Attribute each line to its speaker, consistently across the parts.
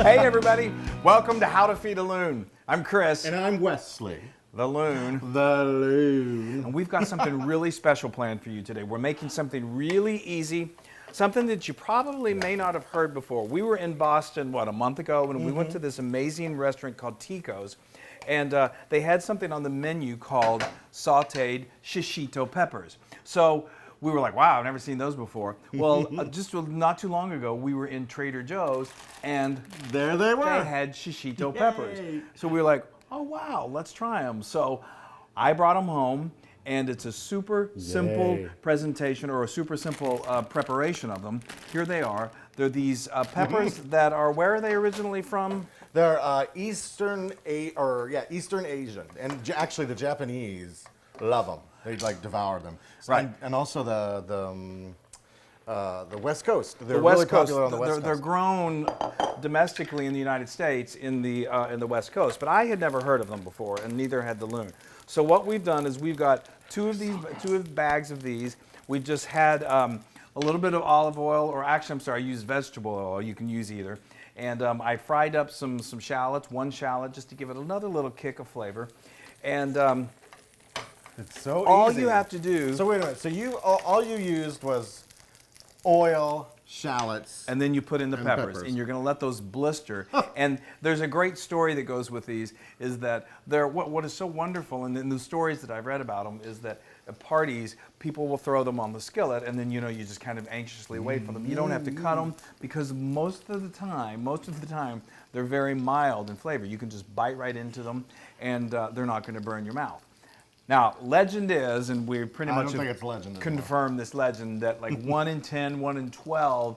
Speaker 1: Hey everybody, welcome to How to Feed a Loon. I'm Chris.
Speaker 2: And I'm Wesley.
Speaker 1: The Loon.
Speaker 2: The Loon.
Speaker 1: And we've got something really special planned for you today. We're making something really easy, something that you probably may not have heard before. We were in Boston, a month ago, and we went to this amazing restaurant called Tico's. And they had something on the menu called sauteed shishito peppers. So we were like, wow, I've never seen those before. Well, just not too long ago, we were in Trader Joe's, and
Speaker 2: there they were.
Speaker 1: They had shishito peppers. So we were like, oh, wow, let's try them. So I brought them home, and it's a super simple presentation or a super simple preparation of them. Here they are. They're these peppers that are, where are they originally from?
Speaker 2: They're Eastern Asian, and actually the Japanese love them. They like devour them.
Speaker 1: Right.
Speaker 2: And also the West Coast. They're
Speaker 1: The West
Speaker 2: really
Speaker 1: Coast.
Speaker 2: popular on the West Coast.
Speaker 1: They're grown domestically in the United States in the West Coast, but I had never heard of them before, and neither had the Loon. So what we've done is we've got two bags of these. We just had a little bit of olive oil, or actually, I'm sorry, I used vegetable oil. You can use either. And I fried up some shallots, one shallot, just to give it another little kick of flavor. And
Speaker 2: it's so
Speaker 1: all
Speaker 2: easy.
Speaker 1: you have to do.
Speaker 2: So wait a minute. So all you used was oil, shallots,
Speaker 1: and then you put in the peppers, and you're going to let those blister. And there's a great story that goes with these, is that what is so wonderful, and in the stories that I've read about them, is that at parties, people will throw them on the skillet, and then you just kind of anxiously wait for them. You don't have to cut them, because most of the time, they're very mild in flavor. You can just bite right into them, and they're not going to burn your mouth. Now, legend is, and we pretty much confirmed this legend, that like 1 in 10, 1 in 12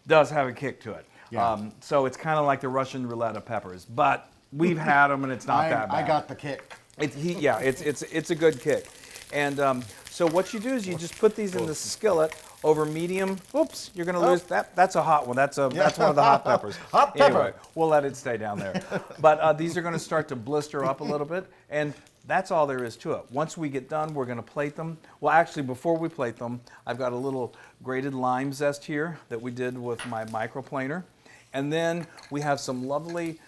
Speaker 1: does have a kick to it.
Speaker 2: Yeah.
Speaker 1: So it's kind of like the Russian roulette of peppers. But we've had them, and it's not that bad.
Speaker 2: I got the kick.
Speaker 1: It's a good kick. And so what you do is you just put these in the skillet over medium. Oops, you're going to lose that. That's a hot one. That's one of the hot peppers.
Speaker 2: Hot pepper.
Speaker 1: Anyway, we'll let it stay down there. But these are going to start to blister up a little bit, and that's all there is to it. Once we get done, we're going to plate them. Well, actually, before we plate them, I've got a little grated lime zest here that we did with my microplaner. And then we have some lovely,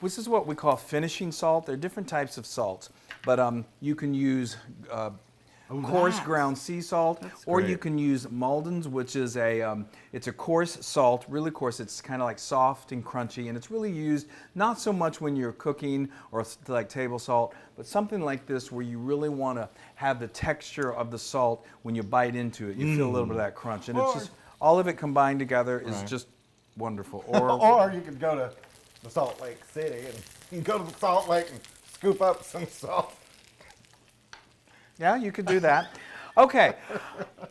Speaker 1: this is what we call finishing salt. There are different types of salts, but you can use coarse ground sea salt, or you can use Malden's, which is it's a coarse salt, really coarse. It's kind of like soft and crunchy, and it's really used not so much when you're cooking or like table salt, but something like this where you really want to have the texture of the salt when you bite into it. You feel a little bit of that crunch, and it's just all of it combined together is just wonderful.
Speaker 2: Or you could go to the Salt Lake City and you can go to the Salt Lake and scoop up some salt.
Speaker 1: Yeah, you could do that. Okay,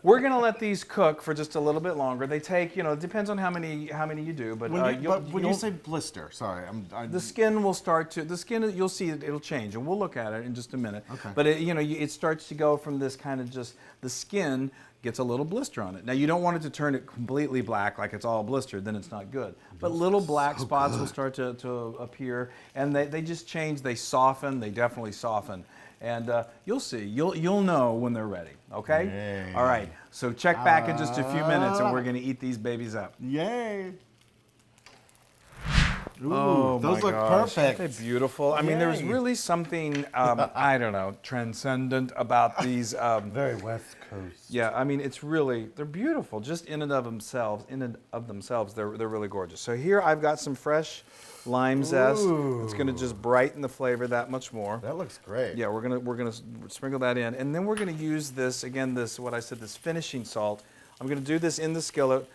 Speaker 1: we're going to let these cook for just a little bit longer. They take, it depends on how many you do. But
Speaker 2: when you say blister, sorry,
Speaker 1: the skin will start to, you'll see it'll change, and we'll look at it in just a minute.
Speaker 2: Okay.
Speaker 1: But it starts to go from this kind of just, the skin gets a little blister on it. Now, you don't want it to turn it completely black, like it's all blistered, then it's not good. But little black spots will start to appear, and they just change, they soften, they definitely soften. And you'll see, you'll know when they're ready, okay?
Speaker 2: Yay.
Speaker 1: All right, so check back in just a few minutes, and we're gonna eat these babies up.
Speaker 2: Yay. Ooh,
Speaker 1: Oh,
Speaker 2: those
Speaker 1: my
Speaker 2: look
Speaker 1: gosh.
Speaker 2: perfect.
Speaker 1: Aren't they beautiful? I mean, there's
Speaker 2: Yay.
Speaker 1: really something, I don't know, transcendent about these.
Speaker 2: Very West Coast.
Speaker 1: Yeah, I mean, they're beautiful, just in and of themselves. They're really gorgeous. So here I've got some fresh lime zest. It's gonna just brighten the flavor that much more.
Speaker 2: That looks great.
Speaker 1: Yeah, we're gonna sprinkle that in, and then we're gonna use this again. This finishing salt. I'm gonna do this in the skillet.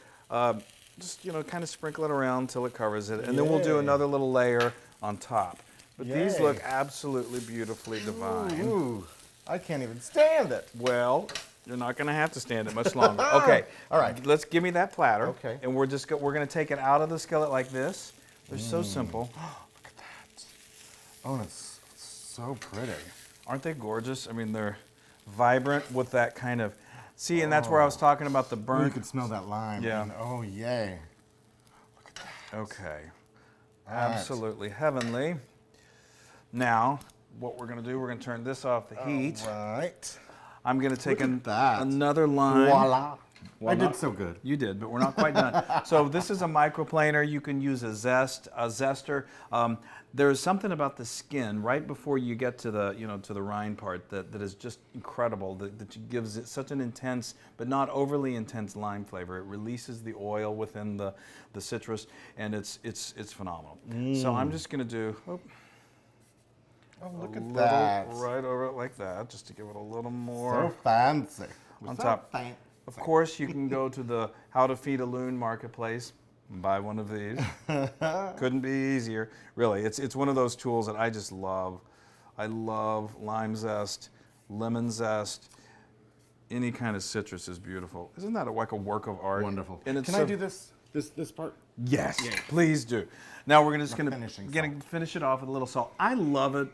Speaker 1: Just kind of sprinkle it around until it covers it, and then we'll do another little layer on top. But these look absolutely beautifully divine.
Speaker 2: Ooh, I can't even stand it.
Speaker 1: Well, you're not going to have to stand it much longer. Okay.
Speaker 2: All right.
Speaker 1: Let's give me that platter.
Speaker 2: Okay.
Speaker 1: And we're going to take it out of the skillet like this. They're so simple.
Speaker 2: Look at that. Oh, it's so pretty.
Speaker 1: Aren't they gorgeous? I mean, they're vibrant with that kind of. See, and that's where I was talking about the burnt.
Speaker 2: You could smell that lime.
Speaker 1: Yeah.
Speaker 2: And, oh, yay. Look at that.
Speaker 1: Okay.
Speaker 2: All
Speaker 1: Absolutely heavenly. Now, what we're going to do, we're going to turn this off the heat.
Speaker 2: All right.
Speaker 1: I'm going to take
Speaker 2: Look at that.
Speaker 1: another lime.
Speaker 2: Voila.
Speaker 1: Well,
Speaker 2: I did so good.
Speaker 1: You did, but we're not quite done. So this is a microplaner. You can use a zester. There's something about the skin right before you get to the, to the rind part that is just incredible. That gives it such an intense, but not overly intense lime flavor. It releases the oil within the citrus, and it's phenomenal. So I'm just gonna do.
Speaker 2: Oh, look
Speaker 1: a
Speaker 2: at
Speaker 1: little
Speaker 2: that.
Speaker 1: right over it like that, just to give it a little more
Speaker 2: So fancy.
Speaker 1: on
Speaker 2: So
Speaker 1: top.
Speaker 2: fancy.
Speaker 1: Of course, you can go to the How to Feed a Loon marketplace and buy one of these. Couldn't be easier. Really, it's one of those tools that I just love. I love lime zest, lemon zest. Any kind of citrus is beautiful. Isn't that like a work of art?
Speaker 2: Wonderful.
Speaker 1: And it's
Speaker 2: Can I do this part?
Speaker 1: Yes, please do. Now we're just going
Speaker 2: finishing
Speaker 1: to finish it off with a little salt. I love it.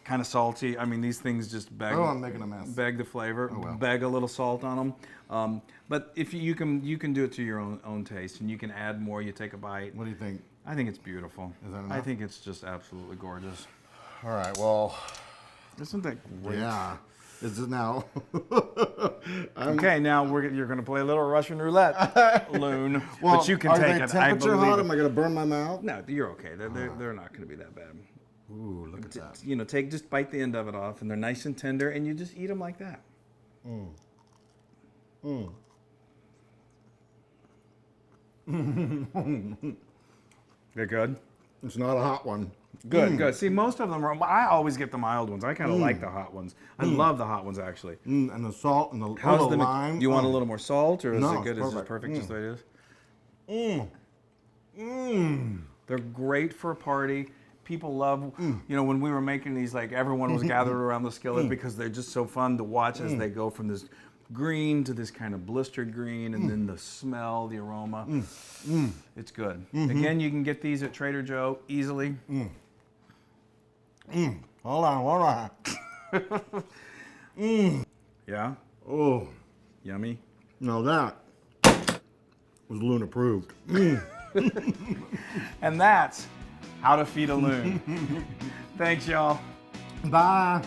Speaker 1: Kind of salty. I mean, these things just beg.
Speaker 2: Oh, I'm making a mess.
Speaker 1: Beg the flavor.
Speaker 2: Oh, well.
Speaker 1: Beg a little salt on them. But if you can do it to your own taste, and you can add more. You take a bite.
Speaker 2: What do you think?
Speaker 1: I think it's beautiful.
Speaker 2: Is that
Speaker 1: I
Speaker 2: enough?
Speaker 1: think it's just absolutely gorgeous.
Speaker 2: All right. Well.
Speaker 1: Isn't that great?
Speaker 2: Yeah. Is it now?
Speaker 1: Okay, now you're going to play a little Russian roulette, Loon.
Speaker 2: Well,
Speaker 1: but you can
Speaker 2: are
Speaker 1: take
Speaker 2: they
Speaker 1: it.
Speaker 2: temperature
Speaker 1: I believe
Speaker 2: hot?
Speaker 1: it.
Speaker 2: Am I going to burn my mouth?
Speaker 1: No, you're okay. They're not going to be that bad.
Speaker 2: Ooh, look at that.
Speaker 1: Just bite the end of it off, and they're nice and tender, and you just eat them like that. They're good.
Speaker 2: It's not a hot one.
Speaker 1: Good, good. See, most of them are. I always get the mild ones. I kind of like the hot ones. I love the hot ones actually.
Speaker 2: And the salt and the
Speaker 1: How's the
Speaker 2: lime.
Speaker 1: Do you want a little more salt, or is
Speaker 2: No,
Speaker 1: it good?
Speaker 2: it's
Speaker 1: Is it
Speaker 2: perfect.
Speaker 1: perfect just the way it is? They're great for a party. People love, when we were making these, like everyone was gathered around the skillet because they're just so fun to watch as they go from this green to this kind of blistered green, and then the smell, the aroma. It's good. Again, you can get these at Trader Joe easily.
Speaker 2: Hold on.
Speaker 1: Yeah,
Speaker 2: Oh,
Speaker 1: yummy.
Speaker 2: now that was Loon approved.
Speaker 1: And that's How to Feed a Loon. Thanks, y'all.
Speaker 2: Bye.